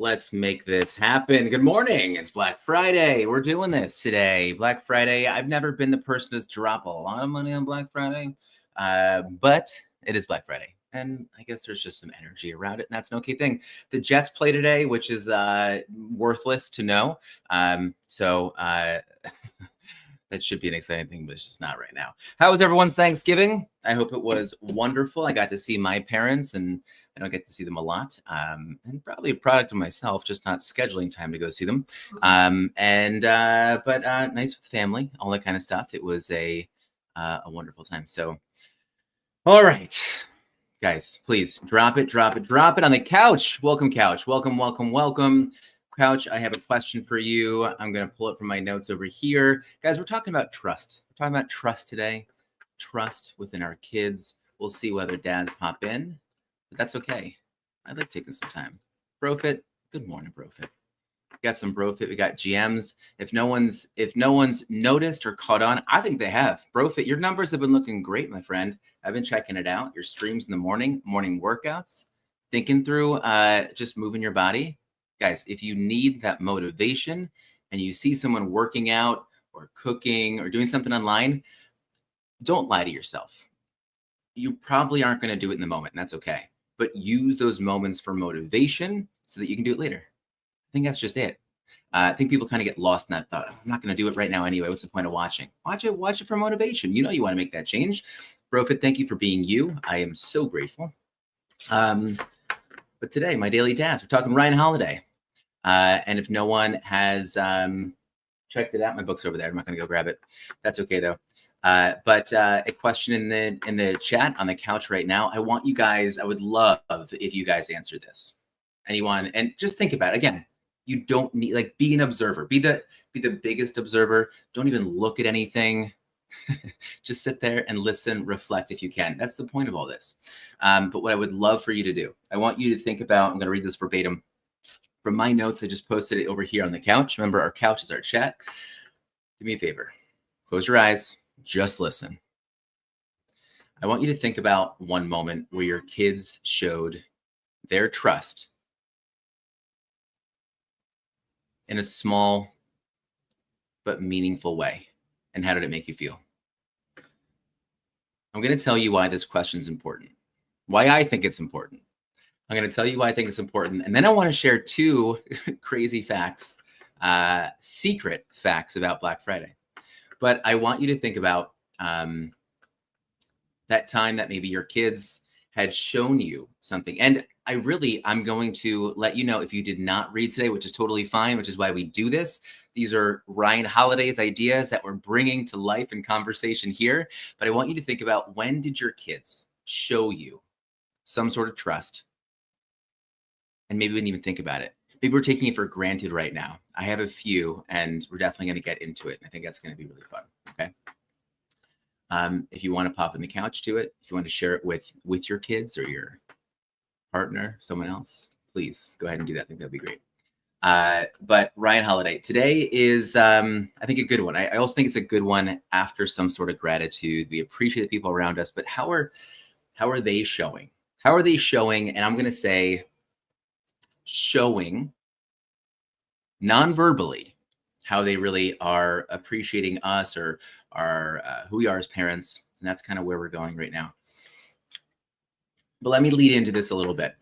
Let's make this happen. Good morning. It's Black Friday. We're doing this today. Black Friday. I've never been the person to drop a lot of money on Black Friday, but it is Black Friday. And I guess there's just some energy around it, and that's an okay thing. The Jets play today, which is worthless to know. So that should be an exciting thing, but it's just not right now. How was everyone's Thanksgiving? I hope it was wonderful. I got to see my parents, and I don't get to see them a lot, and probably a product of myself, just not scheduling time to go see them. But nice with family, all that kind of stuff. It was a wonderful time. So, all right, guys, please drop it on the couch. Welcome, couch. Welcome. Couch, I have a question for you. I'm going to pull it from my notes over here. Guys, we're talking about trust. We're talking about trust today. Trust within our kids. We'll see whether dads pop in, but that's okay. I like taking some time. Brofit, good morning, Brofit. We got some Brofit. We got GMs. If no one's noticed or caught on, I think they have. Brofit, your numbers have been looking great, my friend. I've been checking it out. Your streams in the morning workouts, thinking through just moving your body. Guys, if you need that motivation and you see someone working out or cooking or doing something online, don't lie to yourself. You probably aren't going to do it in the moment, and that's okay. But use those moments for motivation so that you can do it later. I think that's just it. I think people kind of get lost in that thought. I'm not going to do it right now anyway. What's the point of watching? Watch it for motivation. You know you want to make that change. Brofit, thank you for being you. I am so grateful. But today, my daily task, we're talking Ryan Holiday. And if no one has checked it out, my book's over there. I'm not going to go grab it. That's okay though. But a question in the chat on the couch right now. I want you guys. I would love if you guys answer this. Anyone, and just think about it. Again. You don't need be an observer. Be the biggest observer. Don't even look at anything. Just sit there and listen, reflect if you can. That's the point of all this. But what I would love for you to do, I want you to think about. I'm going to read this verbatim. From my notes, I just posted it over here on the couch. Remember, our couch is our chat. Do me a favor. Close your eyes. Just listen. I want you to think about one moment where your kids showed their trust in a small but meaningful way. And how did it make you feel? I'm going to tell you why this question is important. Why I think it's important. I'm going to tell you why I think it's important. And then I want to share two crazy facts, secret facts about Black Friday. But I want you to think about that time that maybe your kids had shown you something. And I'm going to let you know if you did not read today, which is totally fine, which is why we do this. These are Ryan Holiday's ideas that we're bringing to life and conversation here. But I want you to think about, when did your kids show you some sort of trust? And maybe we didn't even think about it. Maybe we're taking it for granted right now. I have a few, and we're definitely going to get into it. I think that's going to be really fun. Okay. If you want to pop in the couch to it, if you want to share it with your kids or your partner, someone else, please go ahead and do that. I think that'd be great. But Ryan Holiday, today is, I think, a good one. I also think it's a good one after some sort of gratitude. We appreciate the people around us, but how are they showing? How are they showing? And I'm going to say, showing non-verbally how they really are appreciating us or are who we are as parents. And that's kind of where we're going right now. But let me lead into this a little bit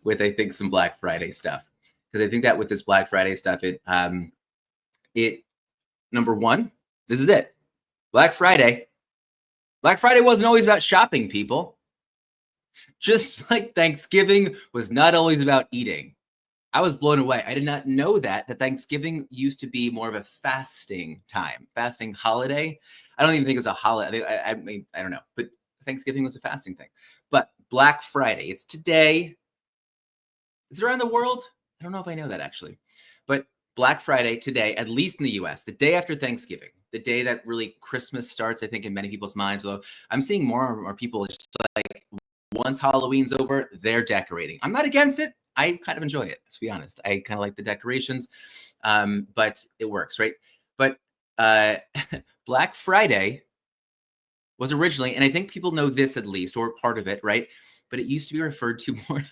with, I think, some Black Friday stuff. Because I think that with this Black Friday stuff, it number one, this is it. Black Friday wasn't always about shopping, people. Just like Thanksgiving was not always about eating. I was blown away. I did not know that Thanksgiving used to be more of a fasting time, fasting holiday. I don't even think it was a holiday. I mean, I don't know, but Thanksgiving was a fasting thing. But Black Friday, it's today. Is it around the world? I don't know if I know that actually. But Black Friday today, at least in the US, the day after Thanksgiving, the day that really Christmas starts, I think, in many people's minds. Although I'm seeing more and more people just like, once Halloween's over, they're decorating. I'm not against it. I kind of enjoy it, to be honest. I kind of like the decorations, but it works, right? But Black Friday was originally, and I think people know this at least, or part of it, right? But it used to be referred to more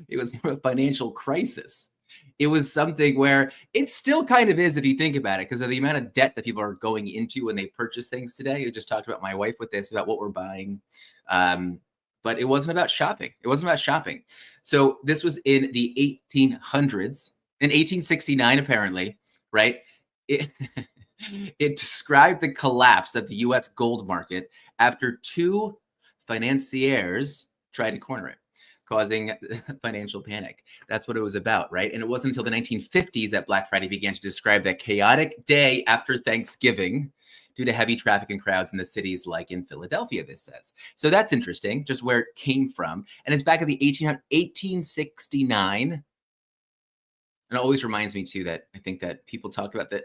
It was more a financial crisis. It was something where it still kind of is if you think about it, because of the amount of debt that people are going into when they purchase things today. I just talked about my wife with this, about what we're buying. But it wasn't about shopping. It wasn't about shopping. So this was in the 1800s, in 1869, apparently, right? It, it described the collapse of the US gold market after two financiers tried to corner it, causing financial panic. That's what it was about, right? And it wasn't until the 1950s that Black Friday began to describe that chaotic day after Thanksgiving due to heavy traffic and crowds in the cities like in Philadelphia, this says. So that's interesting, just where it came from. And it's back in the 1869. And it always reminds me, too, that I think that people talk about the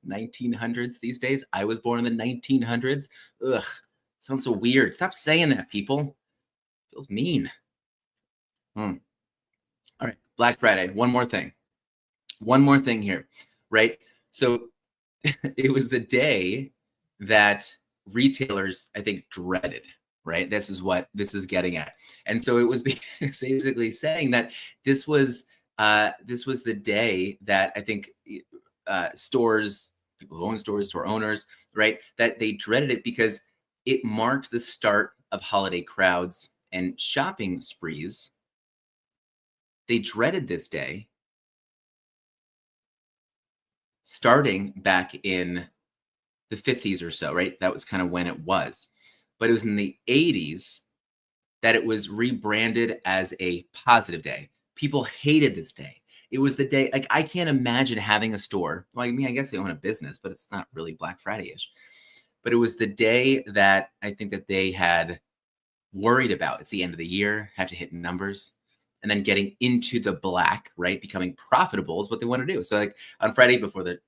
1900s these days. I was born in the 1900s. Ugh, sounds so weird. Stop saying that, people. Feels mean. All right, Black Friday. One more thing here, right? So it was the day that retailers, I think, dreaded, right? This is what this is getting at. And so it was basically saying that this was the day that I think stores, people who own stores, store owners, right, that they dreaded it because it marked the start of holiday crowds and shopping sprees. They dreaded this day starting back in the 50s or so, right? That was kind of when it was. But it was in the 80s that it was rebranded as a positive day. People hated this day. It was the day, like, I can't imagine having a store. Well, I mean, I guess they own a business, but it's not really Black Friday-ish. But it was the day that I think that they had worried about. It's the end of the year, have to hit numbers. And then getting into the black, right? Becoming profitable is what they want to do. So like on Friday before the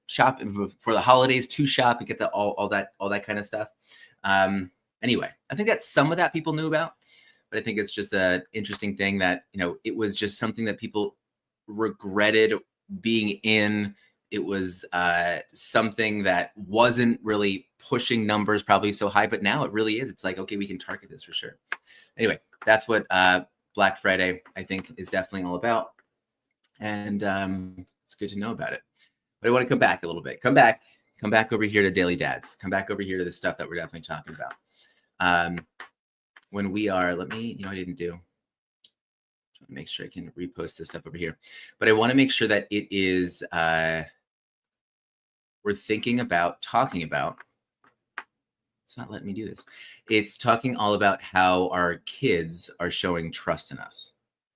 holidays, to shop and get all that kind of stuff. Anyway, I think that some of that people knew about, but I think it's just an interesting thing that, it was just something that people regretted being in. It was something that wasn't really pushing numbers probably so high, but now it really is. It's like, okay, we can target this for sure. Anyway, that's what Black Friday, I think, is definitely all about. And it's good to know about it. But I want to come back a little bit. Come back over here to Daily Dads. Come back over here to the stuff that we're definitely talking about. When we are, I didn't do. Make sure I can repost this stuff over here. But I want to make sure that it is, we're talking about, it's not letting me do this. It's talking all about how our kids are showing trust in us.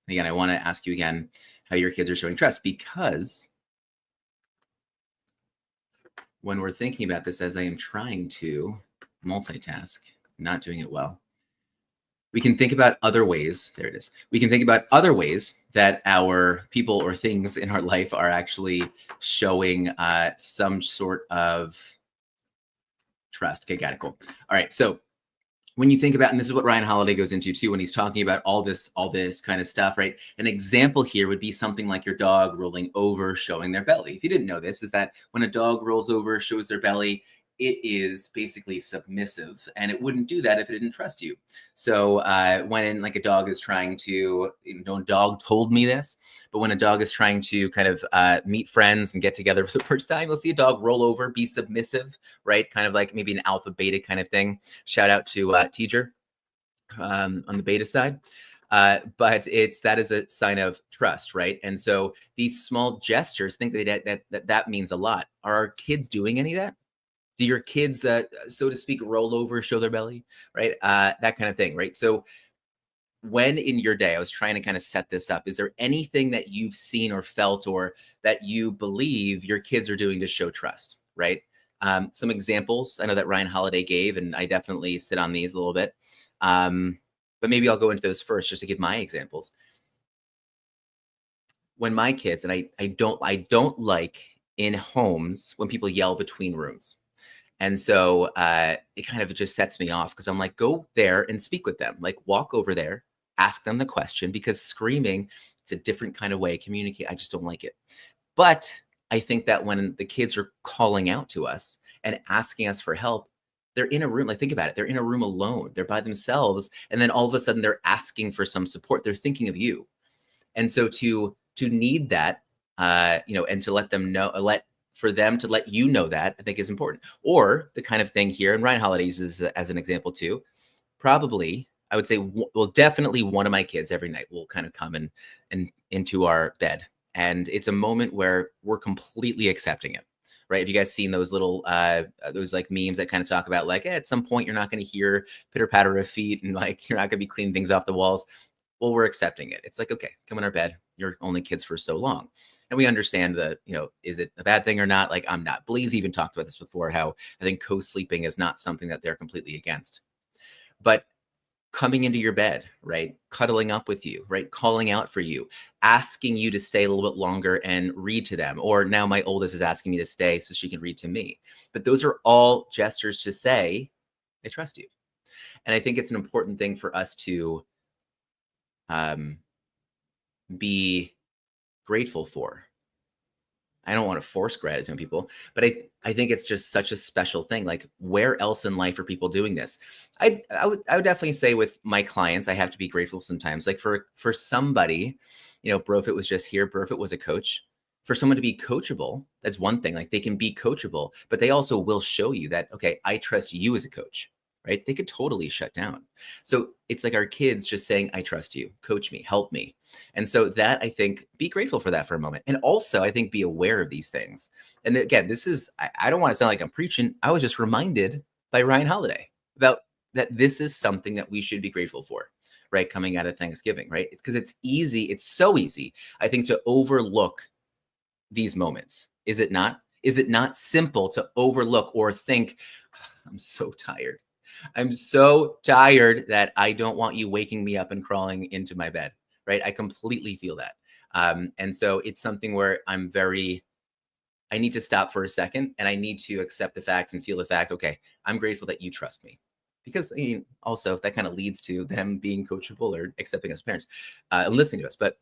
And again, I want to ask you again how your kids are showing trust, because when we're thinking about this, as I am trying to multitask, not doing it well, we can think about other ways. There it is. We can think about other ways that our people or things in our life are actually showing some sort of trust. Okay, got it. Cool. All right. So when you think about, and this is what Ryan Holiday goes into too, when he's talking about all this kind of stuff, right? An example here would be something like your dog rolling over, showing their belly. If you didn't know this, is that when a dog rolls over, shows their belly, it is basically submissive, and it wouldn't do that if it didn't trust you. So when like a dog is trying to, dog told me this, but when a dog is trying to kind of meet friends and get together for the first time, you'll see a dog roll over, be submissive, right? Kind of like maybe an alpha beta kind of thing. Shout out to Teacher on the beta side. But that is a sign of trust, right? And so these small gestures, think that means a lot. Are our kids doing any of that? Do your kids, so to speak, roll over, show their belly, right? That kind of thing, right? So when in your day, I was trying to kind of set this up, is there anything that you've seen or felt or that you believe your kids are doing to show trust, right? Some examples I know that Ryan Holiday gave, and I definitely sit on these a little bit. But maybe I'll go into those first just to give my examples. When my kids, and I don't like in homes when people yell between rooms. And so it kind of just sets me off, because I'm like, go there and speak with them. Like, walk over there, ask them the question, because screaming, it's a different kind of way to communicate. I just don't like it. But I think that when the kids are calling out to us and asking us for help, they're in a room. Like, think about it. They're in a room alone. They're by themselves. And then all of a sudden they're asking for some support. They're thinking of you. And so to need that, and to let them know, for them to let you know that, I think is important. Or the kind of thing here, and Ryan Holiday uses it as an example too. Probably, I would say, well, definitely one of my kids every night will kind of come and into our bed, and it's a moment where we're completely accepting it. Right? Have you guys seen those like memes that kind of talk about like, at some point you're not going to hear pitter patter of feet and like you're not going to be cleaning things off the walls. Well, we're accepting it. It's like, okay, come in our bed. You're only kids for so long. And we understand that, is it a bad thing or not? Like, I'm not. Blaze even talked about this before, how I think co-sleeping is not something that they're completely against. But coming into your bed, right? Cuddling up with you, right? Calling out for you, asking you to stay a little bit longer and read to them. Or now my oldest is asking me to stay so she can read to me. But those are all gestures to say, I trust you. And I think it's an important thing for us to be grateful for. I don't want to force gratitude on people, but I think it's just such a special thing. Like, where else in life are people doing this? I would definitely say with my clients, I have to be grateful sometimes. Like for somebody, Brofit was just here. Brofit was a coach. For someone to be coachable, that's one thing. Like, they can be coachable, but they also will show you that, okay, I trust you as a coach. Right? They could totally shut down. So it's like our kids just saying, I trust you, coach me, help me. And so that, I think, be grateful for that for a moment. And also, I think, be aware of these things. And again, this is, I don't want to sound like I'm preaching. I was just reminded by Ryan Holiday about that this is something that we should be grateful for, right? Coming out of Thanksgiving, right? It's because it's easy. It's so easy, I think, to overlook these moments. Is it not? Is it not simple to overlook or think, I'm so tired. I'm so tired that I don't want you waking me up and crawling into my bed, right? I completely feel that. And so it's something where I need to stop for a second and I need to accept the fact and feel the fact, okay, I'm grateful that you trust me. Because also that kind of leads to them being coachable or accepting us parents and listening to us. But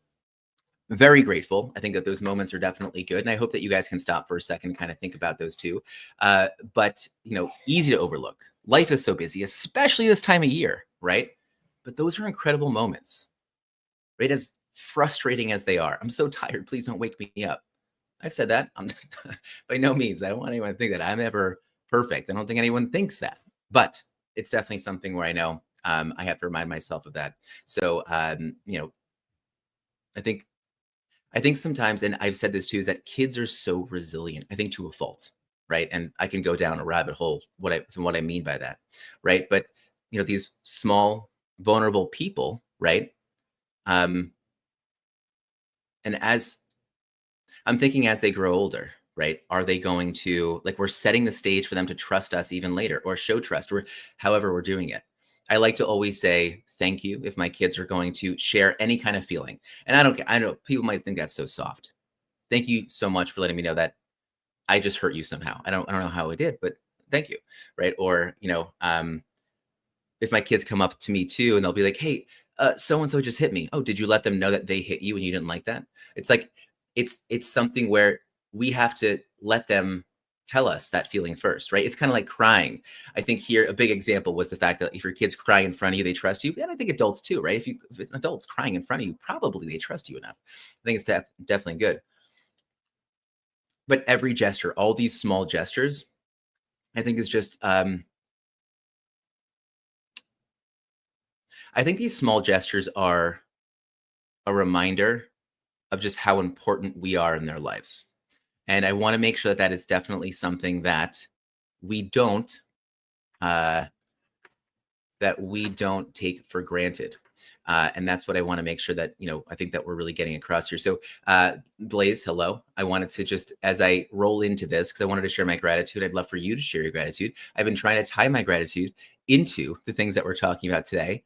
very grateful. I think that those moments are definitely good. And I hope that you guys can stop for a second and kind of think about those too. But, easy to overlook. Life is so busy, especially this time of year, right? But those are incredible moments, right? As frustrating as they are. I'm so tired. Please don't wake me up. I've said that. I'm by no means. I don't want anyone to think that I'm ever perfect. I don't think anyone thinks that. But it's definitely something where I know I have to remind myself of that. So, I think I think sometimes, and I've said this too, is that kids are so resilient, I think, to a fault, right? And I can go down a rabbit hole from what I mean by that, right? But these small, vulnerable people, right? Um, and as I'm thinking, as they grow older, right? Are they going to, like, we're setting the stage for them to trust us even later, or show trust, or however we're doing it. I like to always say thank you if my kids are going to share any kind of feeling. And I don't care. I know people might think that's so soft. Thank you so much for letting me know that I just hurt you somehow. I don't know how I did, but thank you. Right. Or, if my kids come up to me too and they'll be like, hey, so and so just hit me. Oh, did you let them know that they hit you and you didn't like that? It's like, it's something where we have to let them tell us that feeling first, right? It's kind of like crying. I think here a big example was the fact that if your kids cry in front of you, they trust you. And I think adults too, right? If it's an adult's crying in front of you, probably they trust you enough. I think it's definitely good. But every gesture, all these small gestures, I think is just I think these small gestures are a reminder of just how important we are in their lives. And I want to make sure that that is definitely something that we don't uh, take for granted. And that's what I want to make sure that, I think that we're really getting across here. So, Blaze, hello. I wanted to just, as I roll into this, because I wanted to share my gratitude, I'd love for you to share your gratitude. I've been trying to tie my gratitude into the things that we're talking about today.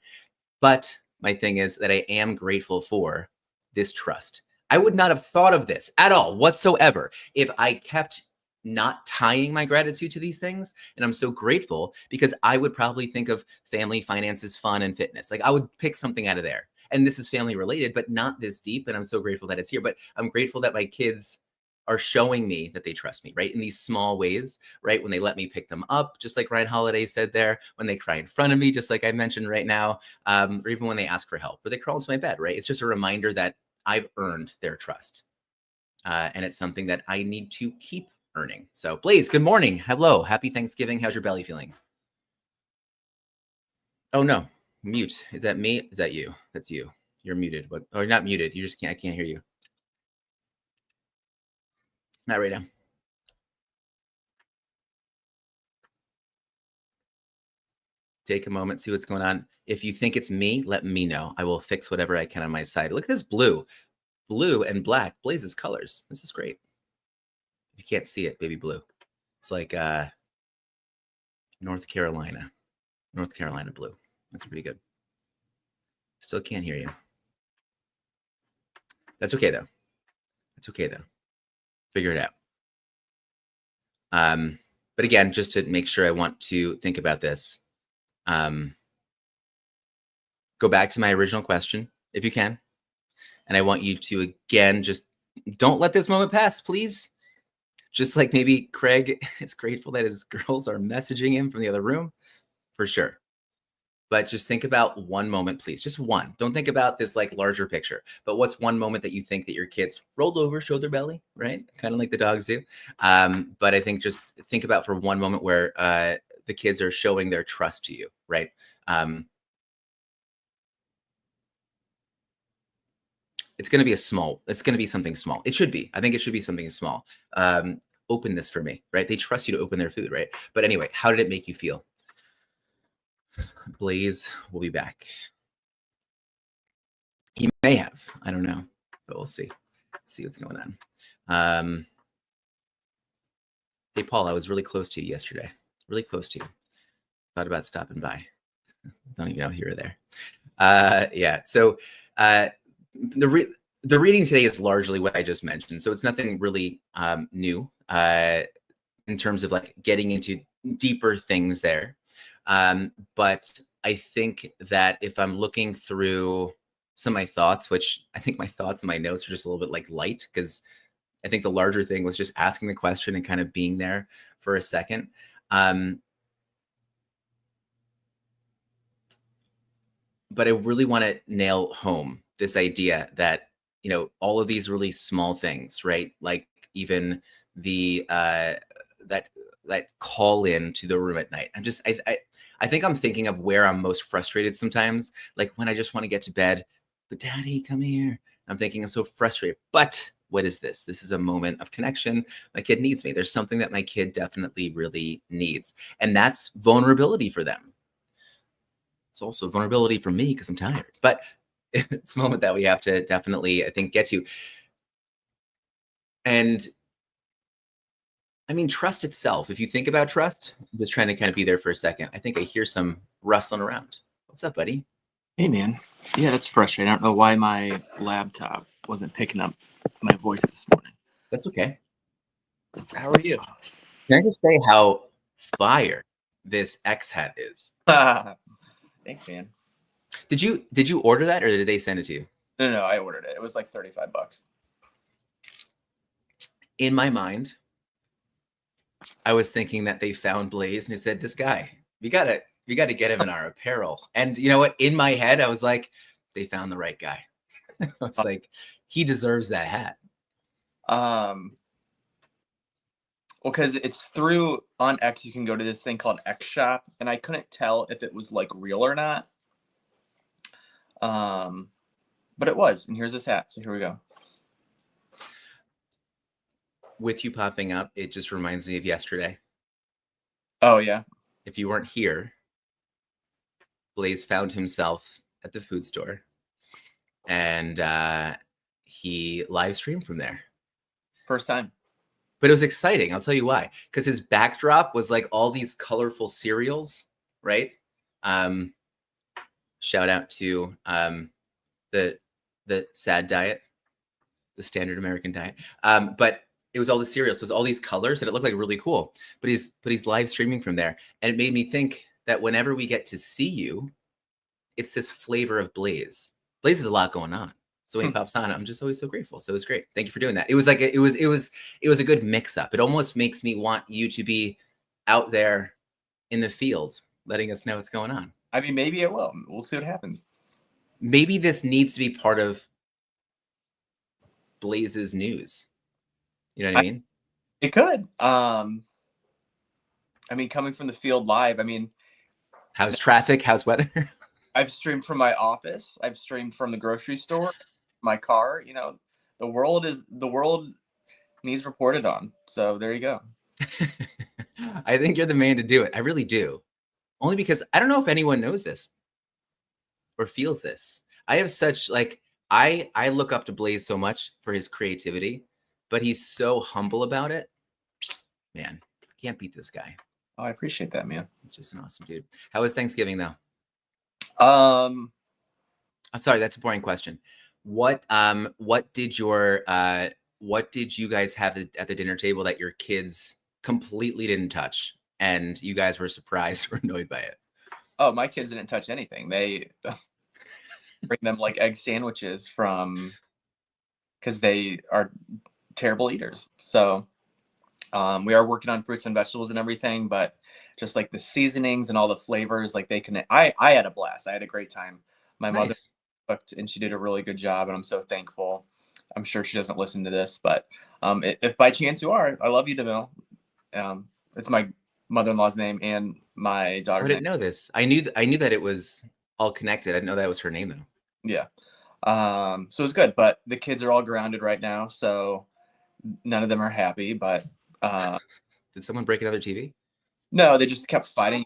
But my thing is that I am grateful for this trust. I would not have thought of this at all whatsoever if I kept not tying my gratitude to these things. And I'm so grateful because I would probably think of family, finances, fun, and fitness. Like, I would pick something out of there. And this is family related, but not this deep. And I'm so grateful that it's here. But I'm grateful that my kids are showing me that they trust me, right? In these small ways, right? When they let me pick them up, just like Ryan Holiday said there, when they cry in front of me, just like I mentioned right now, or even when they ask for help, or they crawl into my bed, right? It's just a reminder that I've earned their trust. And it's something that I need to keep earning. So Blaze, good morning. Hello. Happy Thanksgiving. How's your belly feeling? Oh no, mute. Is that me? Is that you? That's you. You're muted, but or not muted. You just can't. I can't hear you. Not right now. Take a moment, see what's going on. If you think it's me, let me know. I will fix whatever I can on my side. Look at this blue and black. Blaze's colors. This is great. You can't see it, baby blue. It's like North Carolina blue. That's pretty good. Still can't hear you. That's okay though. Figure it out. But again, just to make sure, I want to think about this. Go back to my original question, if you can. And I want you to, again, just don't let this moment pass, please. Just like maybe Craig is grateful that his girls are messaging him from the other room, for sure. But just think about one moment, please. Just one. Don't think about this like larger picture. But what's one moment that you think that your kids rolled over, showed their belly, right? Kind of like the dogs do. But I think just think about for one moment where the kids are showing their trust to you, right? It's going to be something small. It should be. I think it should be something small. Open this for me, right? They trust you to open their food, right? But anyway, how did it make you feel? Blaze will be back. He may have. I don't know, but we'll see. See what's going on. Hey, Paul, I was really close to you yesterday. Really close to you. Thought about stopping by. Don't even know you were there. Yeah. So the reading today is largely what I just mentioned. So it's nothing really new in terms of like getting into deeper things there. But I think that if I'm looking through some of my thoughts, which I think my thoughts and my notes are just a little bit like light, because I think the larger thing was just asking the question and kind of being there for a second. But I really want to nail home this idea that, you know, all of these really small things, right? Like even the that call in to the room at night. I think I'm thinking of where I'm most frustrated sometimes, like when I just want to get to bed, but Daddy, come here. I'm thinking I'm so frustrated. But what is this? This is a moment of connection. My kid needs me. There's something that my kid definitely really needs. And that's vulnerability for them. It's also vulnerability for me because I'm tired. But it's a moment that we have to definitely, I think, get to. And I mean, trust itself. If you think about trust, I'm just trying to kind of be there for a second. I think I hear some rustling around. What's up, buddy? Hey, man. Yeah, that's frustrating. I don't know why my laptop wasn't picking up my voice this morning. That's okay. How are you? Can I just say how fire this X hat is? Thanks, man. Did you order that or did they send it to you? No, I ordered it. It was like $35. In my mind, I was thinking that they found Blaze and they said, "This guy, we gotta get him in our apparel." And you know what? In my head, I was like, "They found the right guy." I was like, "He deserves that hat." Well, because it's through on X, you can go to this thing called X Shop, and I couldn't tell if it was like real or not. But it was, and here's this hat. So here we go. With you popping up, it just reminds me of yesterday. Oh, yeah. If you weren't here, Blaze found himself at the food store and he live streamed from there. First time. But it was exciting. I'll tell you why. Because his backdrop was like all these colorful cereals, right? Shout out to the sad diet, the standard American diet. But it was all the cereals. So it was all these colors and it looked like really cool. But he's live streaming from there. And it made me think that whenever we get to see you, it's this flavor of Blaze. Blaze has a lot going on. So when he pops on, I'm just always so grateful. So it was great. Thank you for doing that. It was like it was a good mix up. It almost makes me want you to be out there in the field, letting us know what's going on. I mean, maybe it will. We'll see what happens. Maybe this needs to be part of Blaze's news. You know what I mean? It could. I mean, coming from the field live, I mean, how's traffic? How's weather? I've streamed from my office. I've streamed from the grocery store, my car. You know, the world needs reported on. So there you go. I think you're the man to do it. I really do. Only because I don't know if anyone knows this or feels this. I have such like I look up to Blaze so much for his creativity, but he's so humble about it. Man, can't beat this guy. Oh, I appreciate that, man. He's just an awesome dude. How was Thanksgiving though? Um, I'm sorry, that's a boring question. What did you guys have at the dinner table that your kids completely didn't touch and you guys were surprised or annoyed by it? Oh, my kids didn't touch anything. They bring them like egg sandwiches because they are terrible eaters. So we are working on fruits and vegetables and everything, but just like the seasonings and all the flavors, like I had a blast. I had a great time. My mother cooked and she did a really good job, and I'm so thankful. I'm sure she doesn't listen to this, but if by chance you are, I love you, DeMille. It's my mother-in-law's name and my daughter's name. I didn't know this. I knew that it was all connected. I didn't know that was her name though. Yeah. So it's good, but the kids are all grounded right now, so none of them are happy, but did someone break another TV? No, they just kept fighting.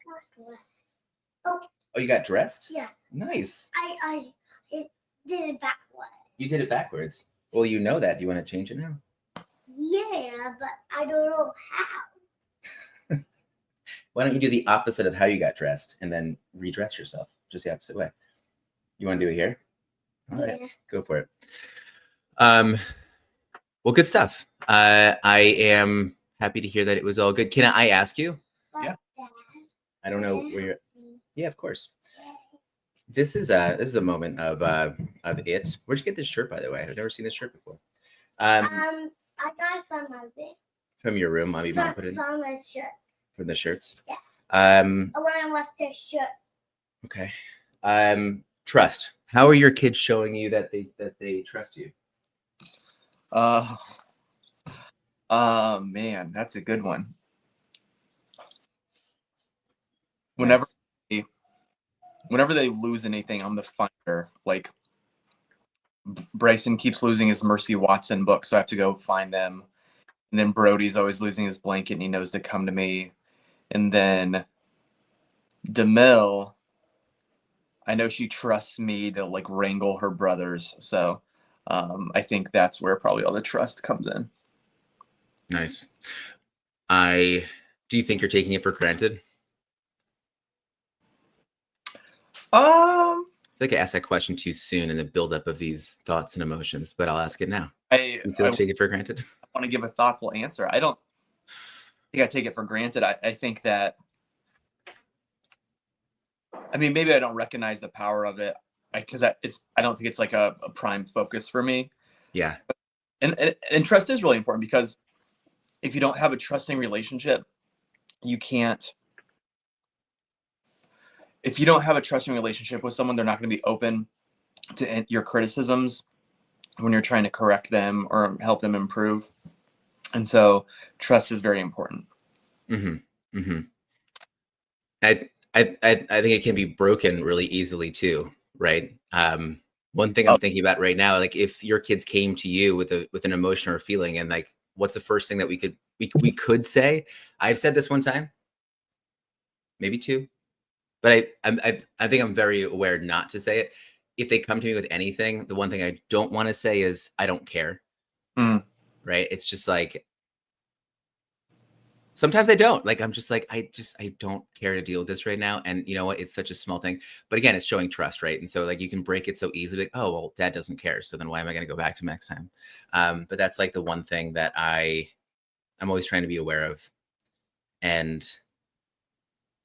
Oh, you got dressed? Yeah. Nice. I did it backwards. You did it backwards. Well, you know that. Do you want to change it now? Yeah, but I don't know how. Why don't you do the opposite of how you got dressed and then redress yourself? Just the opposite way. You want to do it here? All right, go for it. Well, good stuff. I am happy to hear that it was all good. Can I ask you? Yeah. I don't know where you're. Yeah, of course. This is a moment of it. Where'd you get this shirt, by the way? I've never seen this shirt before. I got it from my room. From your room, mommy put it in. From the shirt. From the shirts. Yeah. When I left the shirt. Okay. Trust. How are your kids showing you that they trust you? Man, that's a good one. Whenever they lose anything, I'm the finder. Like Bryson keeps losing his Mercy Watson book, so I have to go find them. And then Brody's always losing his blanket, and he knows to come to me. And then DeMille, I know she trusts me to like wrangle her brothers. So I think that's where probably all the trust comes in. Nice. Do you think you're taking it for granted? I think I asked that question too soon in the buildup of these thoughts and emotions, but I'll ask it now. You feel like take it for granted? I want to give a thoughtful answer. I don't think I take it for granted. I think that, I mean, maybe I don't recognize the power of it because I don't think it's like a prime focus for me. Yeah. And trust is really important, because if you don't have a trusting relationship, you can't. If you don't have a trusting relationship with someone, they're not going to be open to your criticisms when you're trying to correct them or help them improve. And so trust is very important. Mm-hmm. Mm-hmm. I think it can be broken really easily too, right? One thing I'm thinking about right now, like if your kids came to you with an emotion or a feeling, and like, what's the first thing that we could say? I've said this one time, maybe two. But I think I'm very aware not to say it. If they come to me with anything, the one thing I don't want to say is I don't care. Right? It's just like sometimes I don't. Like I'm just like I don't care to deal with this right now. And you know what? It's such a small thing. But again, it's showing trust, right? And so like you can break it so easily. Like, oh well, dad doesn't care. So then why am I going to go back to him next time? But that's like the one thing that I'm always trying to be aware of, and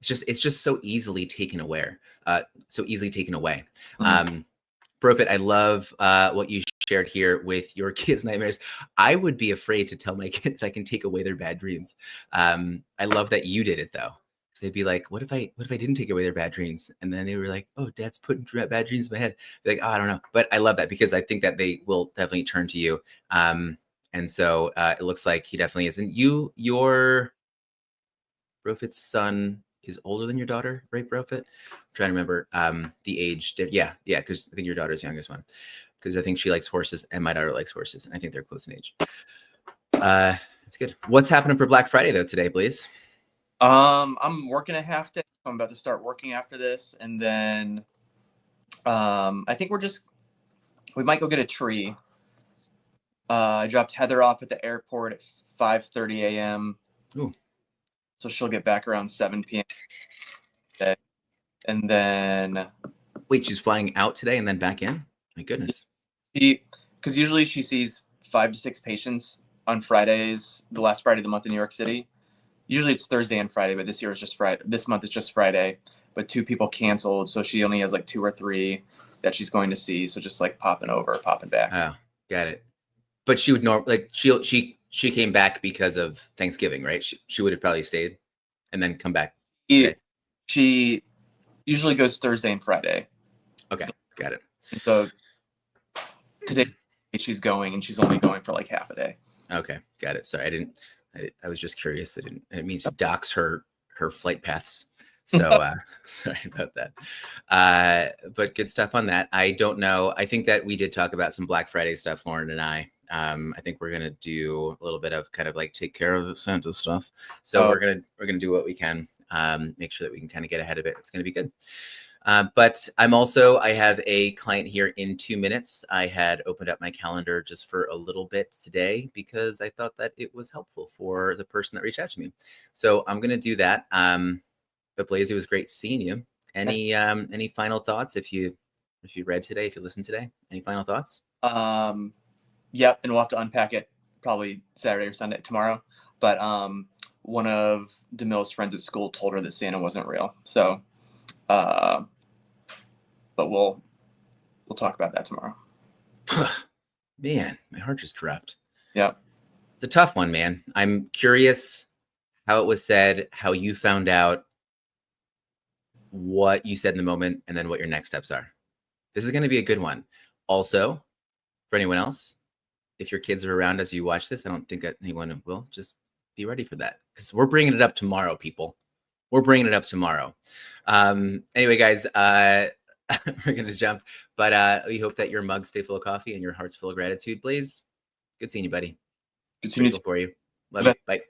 it's just so easily taken away. Profit, I love what you shared here with your kids' nightmares. I would be afraid to tell my kids I can take away their bad dreams. I love that you did it though, they'd be like, what if I didn't take away their bad dreams? And then they were like, oh, dad's putting bad dreams in my head. Be like, oh, I don't know. But I love that because I think that they will definitely turn to you. And so it looks like he definitely is. And your Brofit's son is older than your daughter, right, Brofit? I'm trying to remember the age. Yeah, because I think your daughter's the youngest one. Because I think she likes horses and my daughter likes horses. And I think they're close in age. That's good. What's happening for Black Friday, though, today, please? I'm working a half day. I'm about to start working after this. And then I think we might go get a tree. I dropped Heather off at the airport at 5:30 a.m. Ooh. So she'll get back around 7 p.m. today. And then... Wait, she's flying out today and then back in? My goodness. Because usually she sees 5 to 6 patients on Fridays, the last Friday of the month in New York City. Usually it's Thursday and Friday, but this year is just Friday. This month it's just Friday. But 2 people canceled, so she only has like 2 or 3 that she's going to see. So just like popping over, popping back. Oh, got it. But she would normally she came back because of Thanksgiving, right? She would have probably stayed and then come back. She usually goes Thursday and Friday. Okay, got it. And so today she's going, and she's only going for like half a day. Okay, got it. Sorry, I was just curious. I didn't mean to dox her flight paths. So sorry about that. But good stuff on that. I don't know. I think that we did talk about some Black Friday stuff, Lauren and I. I think we're gonna do a little bit of kind of like take care of the Santa stuff. So we're gonna do what we can. Make sure that we can kind of get ahead of it. It's gonna be good. But I have a client here in 2 minutes. I had opened up my calendar just for a little bit today because I thought that it was helpful for the person that reached out to me. So I'm going to do that. But Blaze, it was great seeing you. Any final thoughts? If you read today, if you listened today, any final thoughts? Yep. And we'll have to unpack it probably Saturday or Sunday tomorrow. But one of DeMille's friends at school told her that Santa wasn't real. So, but we'll talk about that tomorrow. Man, my heart just dropped. Yeah. It's a tough one, man. I'm curious how it was said, how you found out, what you said in the moment, and then what your next steps are. This is going to be a good one. Also, for anyone else, if your kids are around as you watch this, I don't think that anyone will. Just be ready for that because we're bringing it up tomorrow, people. We're bringing it up tomorrow. Anyway, guys, we're going to jump, but we hope that your mugs stay full of coffee and your heart's full of gratitude. Blaze, good seeing you, buddy. Good seeing you for you. Love you. Bye.